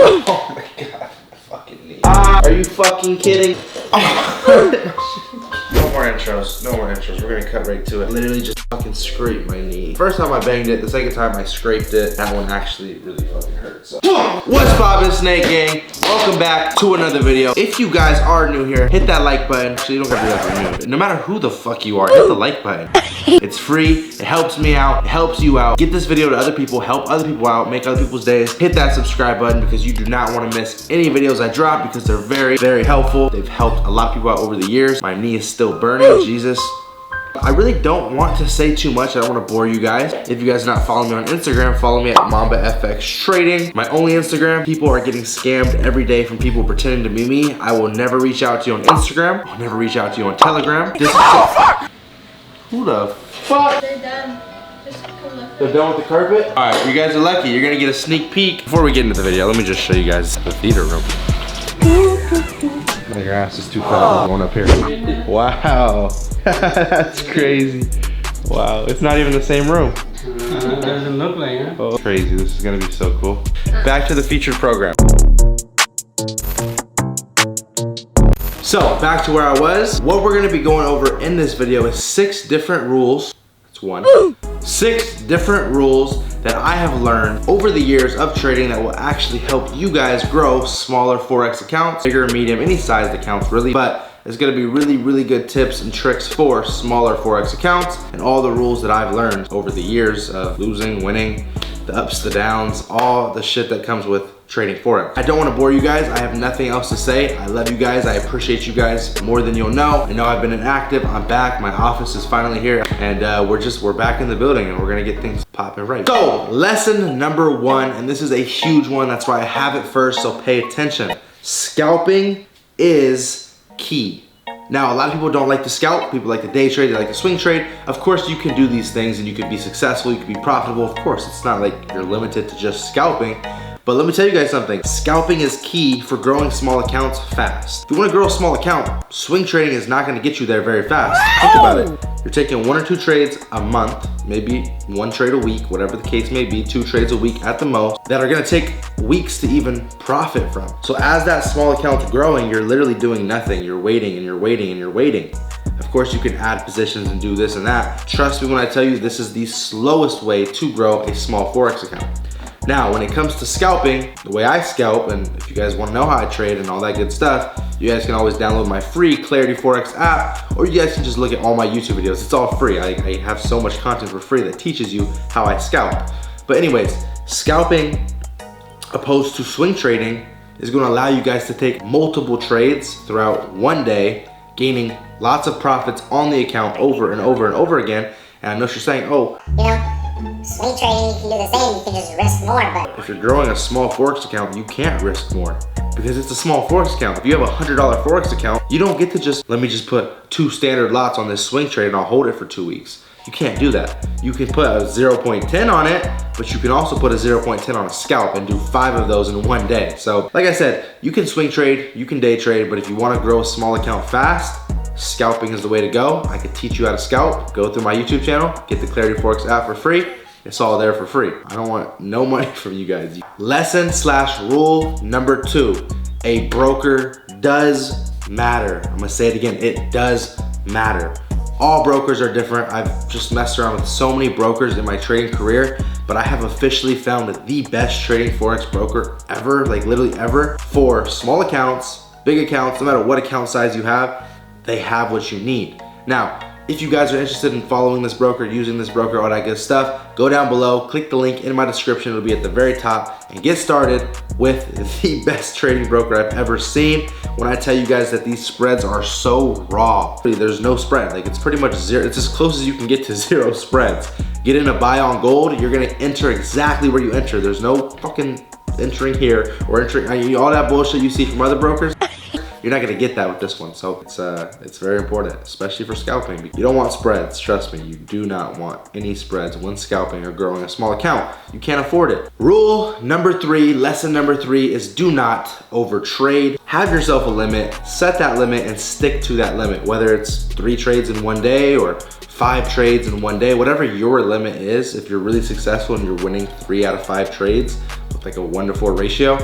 Oh my god, my fucking knee. Are you fucking kidding? No more intros, no more intros. We're gonna cut right to it. Literally just fucking scraped my knee. First time I banged it, the second time I scraped it. That one actually really fucking hurt. So, what's poppin', Snake Gang? Welcome back to another video. If you guys are new here, hit that like button. So you don't have to do that for new. No matter who the fuck you are, hit the like button. It's free, it helps me out, it helps you out. Get this video to other people, help other people out, make other people's days. Hit that subscribe button because you do not want to miss any videos I drop because they're very, very helpful. They've helped a lot of people out over the years. My knee is still burning, Jesus. I really don't want to say too much. I don't want to bore you guys. If you guys are not following me on Instagram, follow me at MambaFx Trading. My only Instagram. People are getting scammed every day from people pretending to be me. I will never reach out to you on Instagram. I'll never reach out to you on Telegram. Who the fuck? They're done. Just come look. They're done with the carpet? All right, you guys are lucky. You're gonna get a sneak peek. Before we get into the video, let me just show you guys the theater room. Your ass is too fat. Going up here. Wow. That's crazy. Wow, it's not even the same room. Doesn't look like it. Oh, crazy. This is gonna be so cool. Back to the featured program. So, back to where I was. What we're gonna be going over in this video is 6 different rules. That's one. 6 different rules that I have learned over the years of trading that will actually help you guys grow smaller Forex accounts, bigger, medium, any sized accounts really, but it's gonna be really, really good tips and tricks for smaller Forex accounts and all the rules that I've learned over the years of losing, winning, the ups, the downs, all the shit that comes with trading Forex. I don't want to bore you guys. I have nothing else to say. I love you guys. I appreciate you guys more than you'll know. I know I've been inactive. I'm back. My office is finally here, and we're back in the building, and we're gonna get things popping right. So, lesson number 1, and this is a huge one. That's why I have it first. So pay attention. Scalping is key. Now, a lot of people don't like to scalp. People like to day trade, they like to swing trade. Of course, you can do these things and you can be successful, you can be profitable. Of course, it's not like you're limited to just scalping. But let me tell you guys something. Scalping is key for growing small accounts fast. If you want to grow a small account, swing trading is not going to get you there very fast. Think about it. You're taking 1 or 2 trades a month, maybe 1 trade a week, whatever the case may be, 2 trades a week at the most, that are going to take weeks to even profit from. So as that small account's growing, you're literally doing nothing. You're waiting and you're waiting and you're waiting. Of course, you can add positions and do this and that. Trust me when I tell you this is the slowest way to grow a small Forex account. Now, when it comes to scalping, the way I scalp, and if you guys wanna know how I trade and all that good stuff, you guys can always download my free Clarity Forex app, or you guys can just look at all my YouTube videos. It's all free. I have so much content for free that teaches you how I scalp. But anyways, scalping opposed to swing trading is gonna allow you guys to take multiple trades throughout one day, gaining lots of profits on the account over and over and over again. And I know what you're saying, oh, you know, swing trading, you can do the same, you can just risk more, but if you're growing a small Forex account, you can't risk more because it's a small Forex account. If you have a $100 Forex account, you don't get to just, let me just put 2 standard lots on this swing trade and I'll hold it for 2 weeks. You can't do that. You can put a 0.10 on it, but you can also put a 0.10 on a scalp and do 5 of those in one day. So like I said, you can swing trade, you can day trade, but if you wanna grow a small account fast, scalping is the way to go. I could teach you how to scalp. Go through my YouTube channel, get the Clarity Forex app for free. It's all there for free. I don't want no money from you guys. Lesson/rule number 2. A broker does matter. I'm gonna say it again, it does matter. All brokers are different. I've just messed around with so many brokers in my trading career, but I have officially found the best trading Forex broker ever, like literally ever, for small accounts, big accounts, no matter what account size you have, they have what you need. Now, if you guys are interested in following this broker, using this broker, all that good stuff, go down below, click the link in my description, it'll be at the very top, and get started with the best trading broker I've ever seen. When I tell you guys that these spreads are so raw, there's no spread, like it's pretty much zero, it's as close as you can get to 0 spreads. Get in a buy on gold, you're gonna enter exactly where you enter. There's no fucking entering here or entering, all that bullshit you see from other brokers. You're not gonna get that with this one, so it's very important, especially for scalping. You don't want spreads, trust me. You do not want any spreads when scalping or growing a small account. You can't afford it. Rule number 3, lesson number 3 is do not overtrade. Have yourself a limit, set that limit and stick to that limit. Whether it's 3 trades in one day or 5 trades in one day, whatever your limit is, if you're really successful and you're winning 3 out of 5 trades with like a 1-to-4 ratio,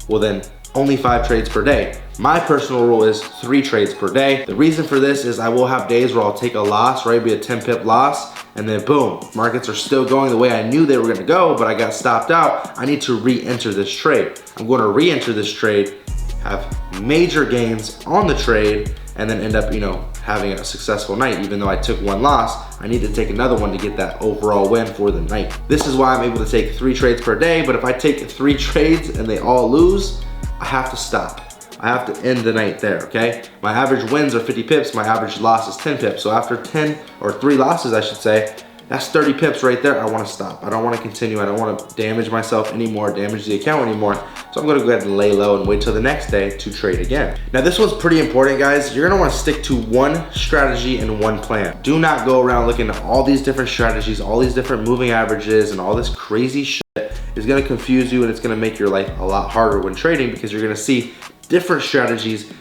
well then only 5 trades per day. My personal rule is 3 trades per day. The reason for this is I will have days where I'll take a loss, right? Be a 10 pip loss, and then boom, markets are still going the way I knew they were gonna go, but I got stopped out. I need to re-enter this trade. I'm gonna re-enter this trade, have major gains on the trade, and then end up, having a successful night. Even though I took 1 loss, I need to take another one to get that overall win for the night. This is why I'm able to take 3 trades per day, but if I take 3 trades and they all lose, I have to stop. I have to end the night there, okay? My average wins are 50 pips, my average loss is 10 pips. So after 10 or 3 losses, I should say, that's 30 pips right there. I wanna stop. I don't wanna continue. I don't wanna damage myself anymore, damage the account anymore. So I'm gonna go ahead and lay low and wait till the next day to trade again. Now this one's pretty important, guys. You're gonna wanna stick to 1 strategy and 1 plan. Do not go around looking at all these different strategies, all these different moving averages and all this crazy shit. It's gonna confuse you and it's gonna make your life a lot harder when trading because you're gonna see different strategies,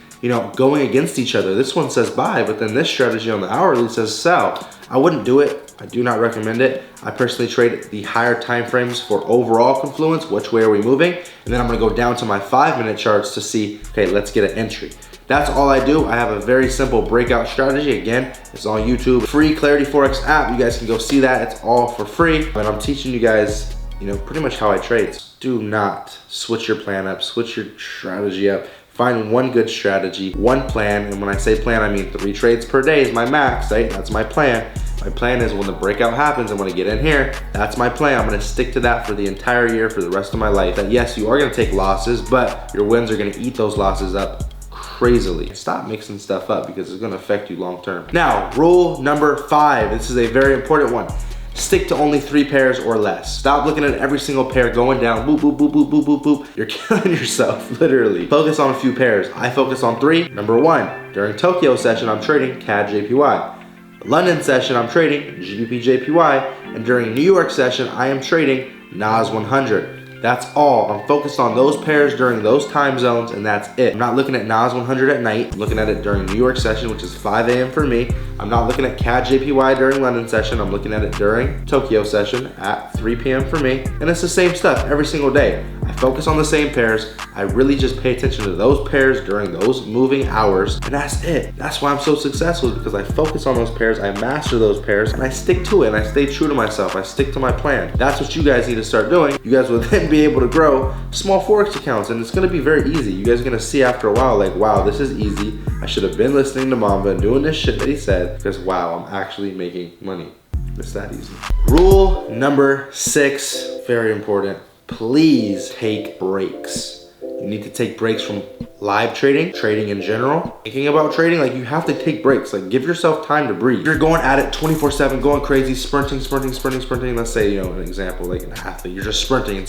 going against each other. This one says buy, but then this strategy on the hourly says sell. I wouldn't do it. I do not recommend it. I personally trade the higher time frames for overall confluence, which way are we moving? And then I'm gonna go down to my 5-minute charts to see, okay, let's get an entry. That's all I do. I have a very simple breakout strategy. Again, it's on YouTube. Free Clarity Forex app. You guys can go see that. It's all for free. And I'm teaching you guys, pretty much how I trade. Do not switch your plan up, switch your strategy up. Find 1 good strategy, 1 plan, and when I say plan, I mean 3 trades per day is my max, right? That's my plan. My plan is when the breakout happens, I want to get in here. That's my plan. I'm gonna stick to that for the entire year, for the rest of my life. That yes, you are gonna take losses, but your wins are gonna eat those losses up crazily. Stop mixing stuff up because it's gonna affect you long term. Now, rule number 5. This is a very important one. Stick to only 3 pairs or less. Stop looking at every single pair going down, boop, boop, boop, boop, boop, boop, boop. You're killing yourself, literally. Focus on a few pairs. I focus on 3. Number 1, during Tokyo session, I'm trading CAD JPY. London session, I'm trading GBP JPY. And during New York session, I am trading NAS 100. That's all. I'm focused on those pairs during those time zones, and that's it. I'm not looking at NAS 100 at night. I'm looking at it during New York session, which is 5 a.m. for me. I'm not looking at CAD JPY during London session. I'm looking at it during Tokyo session at 3 p.m. for me. And it's the same stuff every single day. I focus on the same pairs. I really just pay attention to those pairs during those moving hours, and that's it. That's why I'm so successful, because I focus on those pairs, I master those pairs, and I stick to it, and I stay true to myself. I stick to my plan. That's what you guys need to start doing. You guys will then be able to grow small Forex accounts, and it's gonna be very easy. You guys are gonna see after a while, like, wow, this is easy. I should have been listening to Mamba and doing this shit that he said, because wow, I'm actually making money. It's that easy. Rule number 6, very important. Please take breaks. You need to take breaks from live trading in general. Thinking about trading, like, you have to take breaks. Like, give yourself time to breathe. You're going at it 24/7, going crazy, sprinting. Let's say, an example, like an athlete, you're just sprinting.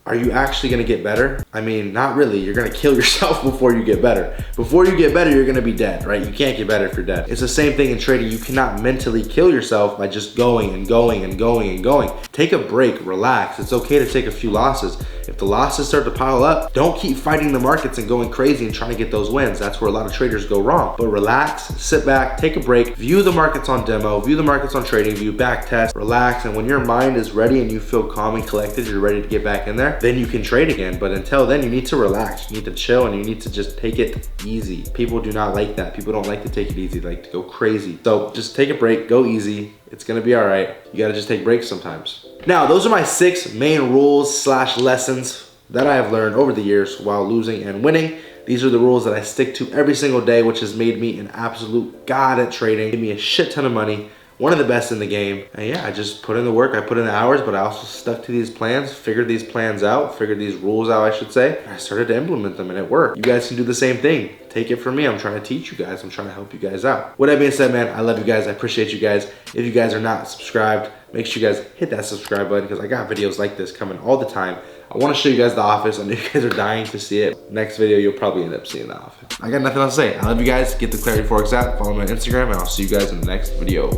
Are you actually gonna get better? I mean, not really. You're gonna kill yourself before you get better. Before you get better, you're gonna be dead, right? You can't get better if you're dead. It's the same thing in trading. You cannot mentally kill yourself by just going and going. Take a break, relax. It's okay to take a few losses. If the losses start to pile up, don't keep fighting the markets and going crazy and trying to get those wins. That's where a lot of traders go wrong. But relax, sit back, take a break, view the markets on demo, view the markets on trading view, back test, relax, and when your mind is ready and you feel calm and collected, you're ready to get back in there, then you can trade again. But until then, you need to relax, you need to chill, and you need to just take it easy. People do not like that. People don't like to take it easy, they like to go crazy. So just take a break, go easy. It's gonna be all right. You gotta just take breaks sometimes. Now, those are my 6 main rules / lessons that I have learned over the years while losing and winning. These are the rules that I stick to every single day, which has made me an absolute god at trading, gave me a shit ton of money, one of the best in the game. And yeah, I just put in the work, I put in the hours, but I also stuck to these plans, figured these plans out, figured these rules out, I should say. And I started to implement them, and it worked. You guys can do the same thing. Take it from me. I'm trying to teach you guys. I'm trying to help you guys out. With that being said, man, I love you guys. I appreciate you guys. If you guys are not subscribed, make sure you guys hit that subscribe button, because I got videos like this coming all the time. I want to show you guys the office. I know you guys are dying to see it. Next video, you'll probably end up seeing the office. I got nothing else to say. I love you guys. Get the Clarity Forex app. Follow me on Instagram, and I'll see you guys in the next video.